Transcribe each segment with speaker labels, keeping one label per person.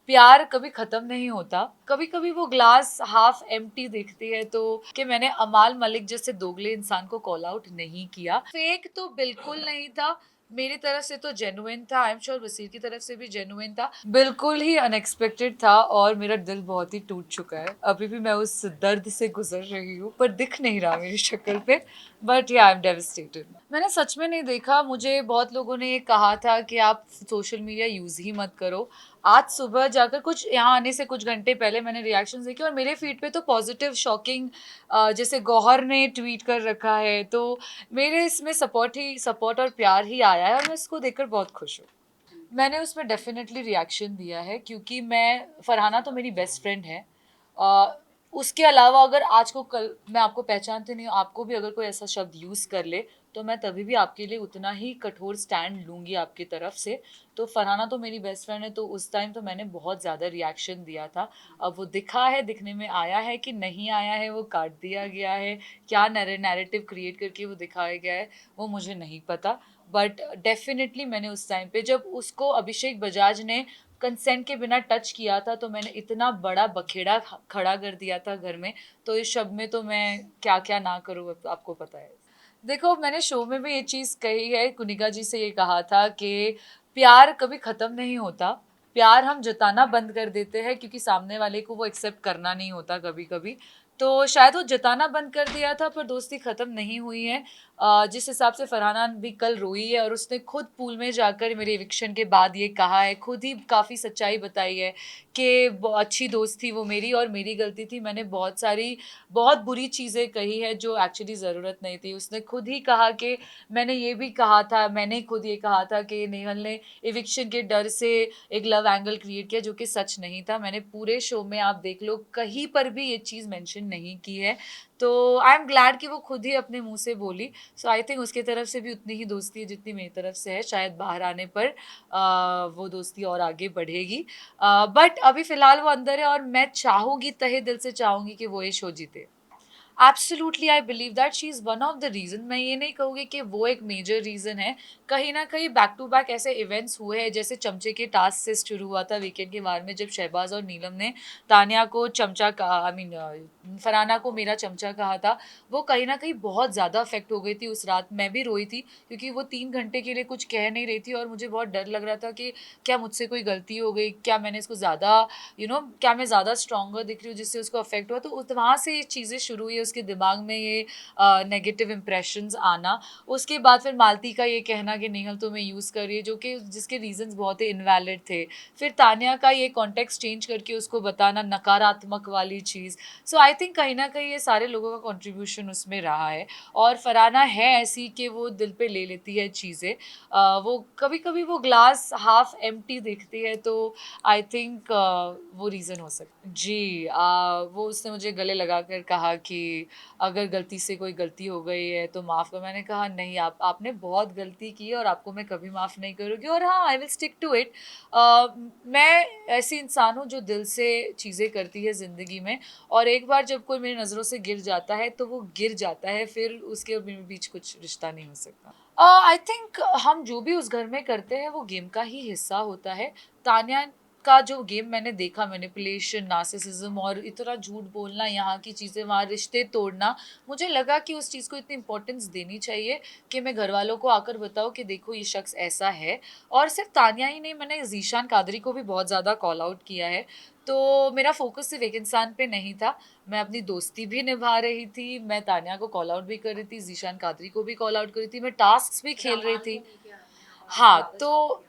Speaker 1: प्यार कभी खत्म नहीं होता। कभी कभी वो ग्लास हाफ एम्प्टी दिखती है तो कि मैंने अमाल मलिक जैसे दोगले इंसान को कॉल आउट नहीं किया। फेक तो बिल्कुल नहीं था, मेरी तरफ से तो जेन्युइन था। आई एम श्योर वसीर की तरफ से भी जेन्युइन था। बिल्कुल ही अनएक्सपेक्टेड था और मेरा दिल बहुत ही टूट चुका है। अभी भी मैं उस दर्द से गुजर रही हूँ पर दिख नहीं रहा मेरी शक्ल पे। बट या आई एम डेविस्टेटेड। मैंने सच में नहीं देखा। मुझे बहुत लोगों ने ये कहा था कि आप सोशल मीडिया यूज ही मत करो। आज सुबह जाकर कुछ यहाँ आने से कुछ घंटे पहले मैंने रिएक्शंस देखे और मेरे फीड पे तो पॉजिटिव शॉकिंग, जैसे गौहर ने ट्वीट कर रखा है, तो मेरे इसमें सपोर्ट और प्यार ही आया है और मैं इसको देखकर बहुत खुश हूँ। मैंने उसमें डेफिनेटली रिएक्शन दिया है क्योंकि मैं फरहाना तो मेरी बेस्ट फ्रेंड है। अ, उसके अलावा अगर आज को कल मैं आपको पहचानती नहीं हूँ, आपको भी अगर कोई ऐसा शब्द यूज़ कर ले तो मैं तभी भी आपके लिए उतना ही कठोर स्टैंड लूँगी आपकी तरफ से। तो फरहाना तो मेरी बेस्ट फ्रेंड है तो उस टाइम तो मैंने बहुत ज़्यादा रिएक्शन दिया था। अब वो दिखा है, दिखने में आया है कि नहीं आया है, वो काट दिया गया है, क्या नैरेटिव क्रिएट करके वो दिखाया गया है, वो मुझे नहीं पता। बट डेफिनेटली मैंने उस टाइम पे जब उसको अभिषेक बजाज ने कंसेंट के बिना टच किया था तो मैंने इतना बड़ा बखेड़ा खड़ा कर दिया था घर में। तो इस शब्द में तो मैं क्या क्या ना करूँ, आपको पता है। देखो, मैंने शो में भी ये चीज़ कही है, कुनिका जी से ये कहा था कि प्यार कभी ख़त्म नहीं होता। प्यार हम जताना बंद कर देते हैं क्योंकि सामने वाले को वो एक्सेप्ट करना नहीं होता कभी कभी। तो शायद वो जताना बंद कर दिया था पर दोस्ती ख़त्म नहीं हुई है। जिस हिसाब से फरहाना भी कल रोई है और उसने खुद पूल में जाकर मेरे इविक्शन के बाद ये कहा है, खुद ही काफ़ी सच्चाई बताई है कि अच्छी दोस्त थी वो मेरी और मेरी गलती थी। मैंने बहुत बुरी चीज़ें कही है जो एक्चुअली ज़रूरत नहीं थी। उसने खुद ही कहा कि मैंने खुद ये कहा था कि नेहल ने इविक्शन के डर से एक लव एंगल क्रिएट किया, जो कि सच नहीं था। मैंने पूरे शो में आप देख लो कहीं पर भी ये चीज़ मेंशन नहीं की है। तो आई एम ग्लैड कि वो खुद ही अपने मुंह से बोली। सो आई थिंक उसकी तरफ से भी उतनी ही दोस्ती है जितनी मेरी तरफ से है। शायद बाहर आने पर वो दोस्ती और आगे बढ़ेगी। बट अभी फिलहाल वो अंदर है और मैं चाहूंगी, तहे दिल से चाहूंगी कि वो ये शो जीते। Absolutely I believe that she is one of the reason. मैं ये नहीं कहूँगी कि वो एक मेजर रीज़न है। कहीं ना कहीं बैक टू बैक ऐसे इवेंट्स हुए हैं, जैसे चमचे के टास्क से शुरू हुआ था वीकेंड के बार में जब शहबाज और नीलम ने तानिया को चमचा कहा, आई मीन फरहाना को मेरा चमचा कहा था। वो कहीं ना कहीं बहुत ज़्यादा अफेक्ट हो गई थी उस रात। मैं भी रोई थी क्योंकि वो 3 घंटे के लिए कुछ कह नहीं रही थी और मुझे बहुत डर लग रहा था कि क्या मुझसे कोई गलती हो गई, क्या मैंने इसको ज़्यादा क्या मैं ज़्यादा स्ट्रॉन्गर दिख रही हूँ जिससे उसको अफेक्ट हुआ। तो वहाँ से ये चीज़ें शुरू हुई, उसके दिमाग में ये नेगेटिव इंप्रेशंस आना। उसके बाद फिर मालती का ये कहना कि नेहल तुम्हें यूज़ कर रही है, जो कि जिसके रीजंस बहुत ही इनवैलिड थे। फिर तानिया का ये कॉन्टेक्स्ट चेंज करके उसको बताना, नकारात्मक वाली चीज़। सो आई थिंक कहीं ना कहीं ये सारे लोगों का कंट्रीब्यूशन उसमें रहा है। और फरहाना है ऐसी कि वो दिल पे ले लेती है चीज़ें। वो कभी कभी वो ग्लास हाफ एम्प्टी दिखती है तो आई थिंक वो रीज़न हो सकता है। जी, वो उसने मुझे गले लगाकर कहा कि अगर गलती से कोई गलती हो गई है तो माफ़ करो। मैंने कहा नहीं, आपने बहुत गलती की है और आपको मैं कभी माफ़ नहीं करूँगी और हाँ, I will stick to it. मैं ऐसी इंसान हूँ जो दिल से चीज़ें करती है ज़िंदगी में और एक बार जब कोई मेरी नज़रों से गिर जाता है तो वो गिर जाता है, फिर उसके और मेरे बीच कुछ रिश्ता नहीं हो सकता। आई थिंक हम जो भी उस घर में करते हैं वो गेम का ही हिस्सा होता है। तान्या का जो गेम मैंने देखा, मैनिपुलेशन, नार्सिसिज्म और इतना झूठ बोलना, यहाँ की चीज़ें वहाँ रिश्ते तोड़ना, मुझे लगा कि उस चीज़ को इतनी इंपॉर्टेंस देनी चाहिए कि मैं घर वालों को आकर बताऊँ कि देखो ये शख्स ऐसा है। और सिर्फ तान्या ही नहीं, मैंने ज़ीशान कादरी को भी बहुत ज़्यादा कॉल आउट किया है। तो मेरा फोकस सिर्फ एक इंसान पे नहीं था। मैं अपनी दोस्ती भी निभा रही थी, मैं तान्या को कॉल आउट भी कर रही थी, ज़ीशान कादरी को भी कॉल आउट कर रही थी, मैं टास्क भी खेल रही थी। हाँ, तो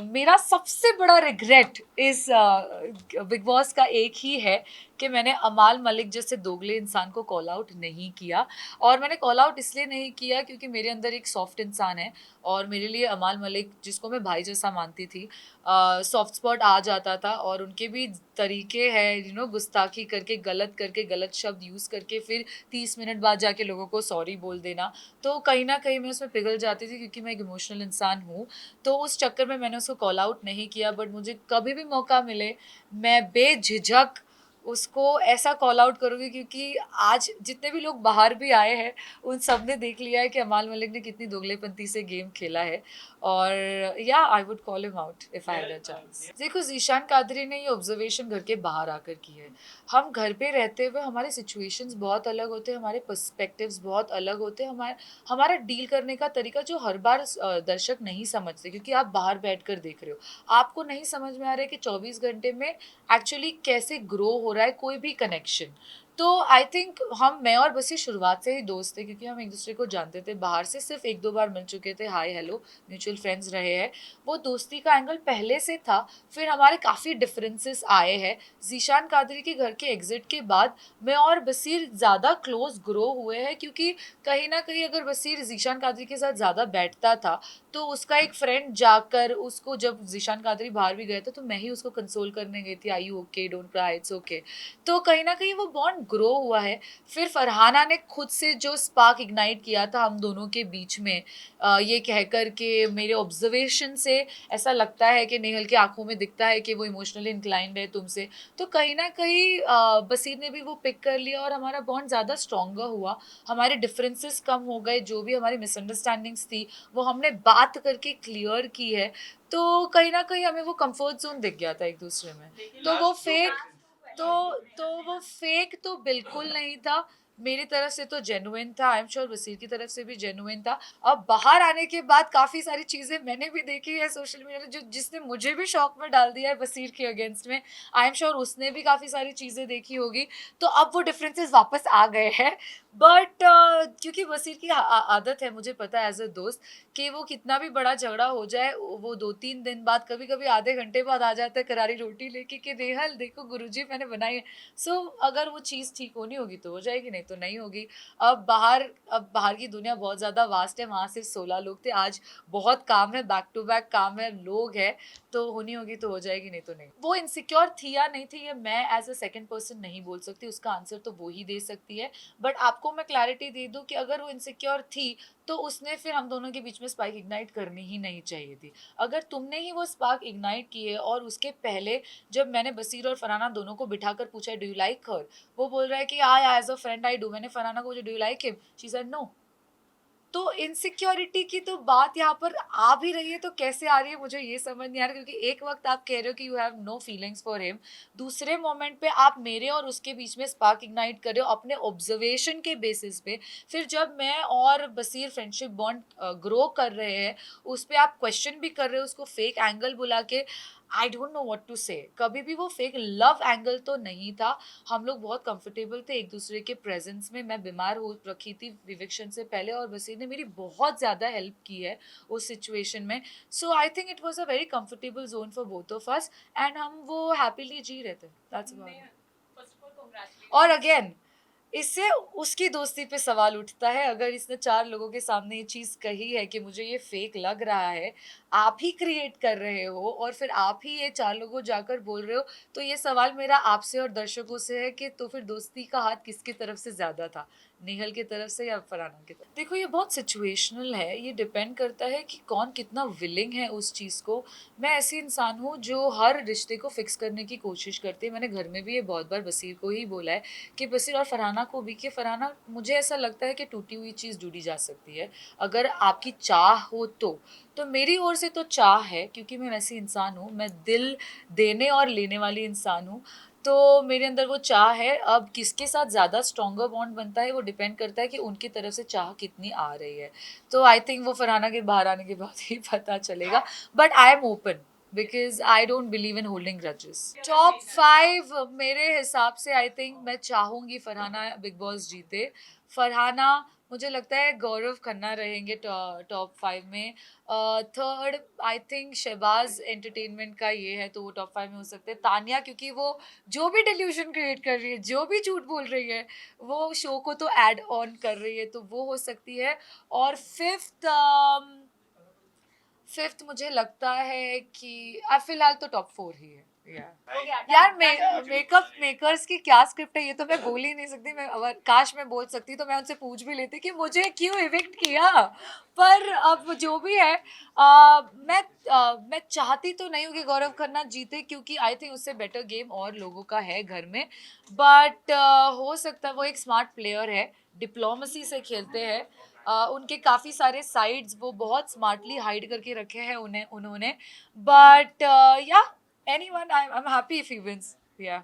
Speaker 1: मेरा सबसे बड़ा रिग्रेट इस बिग बॉस का एक ही है कि मैंने अमाल मलिक जैसे दोगले इंसान को कॉल आउट नहीं किया। और मैंने कॉल आउट इसलिए नहीं किया क्योंकि मेरे अंदर एक सॉफ्ट इंसान है और मेरे लिए अमाल मलिक, जिसको मैं भाई जैसा मानती थी, सॉफ्ट स्पॉट आ जाता था। और उनके भी तरीके हैं, गुस्ताखी करके गलत शब्द यूज़ करके फिर 30 मिनट बाद जाके लोगों को सॉरी बोल देना। तो कहीं न कहीं मैं उसमें पिघल जाती थी क्योंकि मैं एक इमोशनल इंसान हूँ। तो उस चक्कर में मैंने उसको कॉल आउट नहीं किया। बट मुझे कभी भी मौका मिले, मैं बेझिझक उसको ऐसा कॉल आउट करूँगी क्योंकि आज जितने भी लोग बाहर भी आए हैं, उन सब ने देख लिया है कि अमाल मलिक ने कितनी दोगलेपंती से गेम खेला है और या I would call him out if I had a chance. देखो ज़ीशान कादरी ने ये ऑब्जर्वेशन घर के बाहर आकर की है। हम घर पे रहते हुए हमारे सिचुएशंस बहुत अलग होते हैं, हमारे पर्सपेक्टिव्स बहुत अलग होते हैं, हमारा डील करने का तरीका जो हर बार दर्शक नहीं समझते क्योंकि आप बाहर बैठकर देख रहे हो। आपको नहीं समझ में आ रहा है कि 24 घंटे में एक्चुअली कैसे ग्रो हो रहा है कोई भी कनेक्शन। तो आई थिंक मैं और बसी शुरुआत से ही दोस्त थे क्योंकि हम एक दूसरे को जानते थे बाहर से, सिर्फ एक दो बार मिल चुके थे, हाय हेलो म्यूचुअल फ्रेंड्स रहे हैं। वो दोस्ती का एंगल पहले से था। फिर हमारे काफ़ी डिफरेंसेस आए हैं। ज़ीशान कादरी के घर के एग्जिट के बाद मैं और बसीर ज़्यादा क्लोज ग्रो हुए हैं क्योंकि कहीं ना कहीं अगर बसीर ज़ीशान कादरी के साथ ज़्यादा बैठता था तो उसका एक फ्रेंड जाकर उसको, जब ज़ीशान कादरी बाहर भी गए थे तो मैं ही उसको कंसोल करने गई थी, I you okay, don't cry, it's okay. तो कहीं ना कहीं वो बॉन्ड ग्रो हुआ है। फिर फरहाना ने खुद से जो स्पार्क इग्नाइट किया था हम दोनों के बीच में, ये कहकर के मेरे ऑब्जर्वेशन से ऐसा लगता है कि नेहल की आंखों में दिखता है कि वो इमोशनली इंक्लाइंड है तुमसे। तो कहीं ना कहीं बसीर ने भी वो पिक कर लिया और हमारा बॉन्ड ज़्यादा स्ट्रॉन्गर हुआ। हमारे डिफरेंसेस कम हो गए, जो भी हमारी मिसअंडरस्टैंडिंग्स थी वो हमने बात करके क्लियर की है। तो कहीं ना कहीं हमें वो कंफर्ट जोन दिख गया था एक दूसरे में। तो वो फेक वो फेक तो बिल्कुल नहीं था। मेरी तरफ से तो जेन्युइन था, आई एम श्योर वसीर की तरफ से भी जेन्युइन था। अब बाहर आने के बाद काफ़ी सारी चीज़ें मैंने भी देखी है सोशल मीडिया पे जो जिसने मुझे भी शॉक में डाल दिया है वसीर के अगेंस्ट में। आई एम श्योर उसने भी काफ़ी सारी चीज़ें देखी होगी। तो अब वो डिफरेंसेस वापस आ गए हैं। बट क्योंकि वसीर की आदत है, मुझे पता है एज अ दोस्त, कि वो कितना भी बड़ा झगड़ा हो जाए वो 2-3 दिन बाद, कभी कभी आधे घंटे बाद आ जाता है करारी रोटी लेके कि नेहल देखो गुरुजी मैंने बनाई है। सो अगर वो चीज़ ठीक होनी होगी तो हो जाएगी, नहीं तो नहीं होगी। अब बाहर की दुनिया बहुत ज़्यादा वास्ट है, वहाँ सिर्फ 16 लोग थे, आज बहुत काम है, बैक टू बैक काम है, लोग है। तो होनी होगी तो हो जाएगी, नहीं तो नहीं। वो इनसिक्योर थी या नहीं थी ये मैं एज अ सेकंड पर्सन नहीं बोल सकती, उसका आंसर तो वो ही दे सकती है। बट आपको मैं क्लैरिटी दे दूं कि अगर वो इनसिक्योर थी तो उसने फिर हम दोनों के बीच में स्पार्क इग्नाइट करनी ही नहीं चाहिए थी। अगर तुमने ही वो स्पार्क इग्नाइट की है और उसके पहले जब मैंने बसीर और फरहाना दोनों को बिठाकर पूछा डू यू लाइक हर, वो बोल रहा है कि I as a friend I do. मैंने फरहाना को पूछा do you like him, she said no. तो इनसिक्योरिटी की तो बात यहाँ पर आ भी रही है तो कैसे आ रही है मुझे ये समझ नहीं आ रहा, क्योंकि एक वक्त आप कह रहे हो कि you have no feelings for him, दूसरे मोमेंट पे आप मेरे और उसके बीच में स्पार्क इग्नाइट कर रहे हो अपने ऑब्जर्वेशन के बेसिस पे। फिर जब मैं और बसीर फ्रेंडशिप बॉन्ड ग्रो कर रहे हैं उस पर आप क्वेश्चन भी कर रहे हो उसको फेक एंगल बुला के। I don't know what to say. कभी भी वो फेक लव एंगल तो नहीं था। हम लोग बहुत कंफर्टेबल थे एक दूसरे के प्रेजेंस में। मैं बीमार हो रखी थी विविक्शन से पहले और बसीर ने मेरी बहुत ज़्यादा हेल्प की है उस सिचुएशन में। So I think it was a very comfortable zone for both of us and हम वो हैप्पीली जी रहे थे। That's about it. और अगेन इससे उसकी दोस्ती पे सवाल उठता है। अगर इसने 4 लोगों के सामने ये चीज़ कही है कि मुझे ये फेक लग रहा है, आप ही क्रिएट कर रहे हो और फिर आप ही ये 4 लोगों को जाकर बोल रहे हो, तो ये सवाल मेरा आपसे और दर्शकों से है कि तो फिर दोस्ती का हाथ किसकी तरफ से ज़्यादा था, नेहल की तरफ से या फरहाना की तरफ? देखो ये बहुत सिचुएशनल है, ये डिपेंड करता है कि कौन कितना विलिंग है उस चीज़ को। मैं ऐसी इंसान हूँ जो हर रिश्ते को फिक्स करने की कोशिश करती है। मैंने घर में भी ये बहुत बार बसीर को ही बोला है कि बसीर और फरहाना को भी, कि फरहाना मुझे ऐसा लगता है कि टूटी हुई चीज़ जुड़ी जा सकती है अगर आपकी चाह हो तो मेरी ओर से तो चाह है क्योंकि मैं वैसी इंसान हूँ, मैं दिल देने और लेने वाली इंसान हूँ। तो मेरे अंदर वो चाह है। अब किसके साथ ज़्यादा स्ट्रॉन्गर बॉन्ड बनता है वो डिपेंड करता है कि उनकी तरफ से चाह कितनी आ रही है। तो आई थिंक वो फरहाना के बाहर आने के बाद ही पता चलेगा। But I am open because I don't believe in holding grudges. Top 5 मेरे हिसाब से आई थिंक मैं चाहूँगी फरहाना बिग बॉस जीते। फरहाना, मुझे लगता है गौरव खन्ना रहेंगे टॉप 5 में। Third I think Shahbaz entertainment का ये है तो वो टॉप 5 में हो सकते हैं। तानिया, क्योंकि वो जो भी डिल्यूशन क्रिएट कर रही है, जो भी झूठ बोल रही है, वो शो को तो ऐड ऑन कर रही है, तो वो हो सकती है। और फिफ्थ मुझे लगता है कि फिलहाल तो टॉप 4 ही है। या यार मेकअप मेकर्स की क्या स्क्रिप्ट है ये तो मैं बोल ही नहीं सकती। मैं अगर काश मैं बोल सकती तो मैं उनसे पूछ भी लेती कि मुझे क्यों इविक्ट किया। पर अब जो भी है, मैं चाहती तो नहीं हूँ कि गौरव खन्ना जीते, क्योंकि आई थिंक उससे बेटर गेम और लोगों का है घर में। बट हो सकता है, वो एक स्मार्ट प्लेयर है, डिप्लोमेसी से खेलते हैं। उनके काफी सारे साइड्स वो बहुत स्मार्टली हाइड करके रखे हैं उन्हें उन्होंने। बट या anyone, I am happy if he wins. या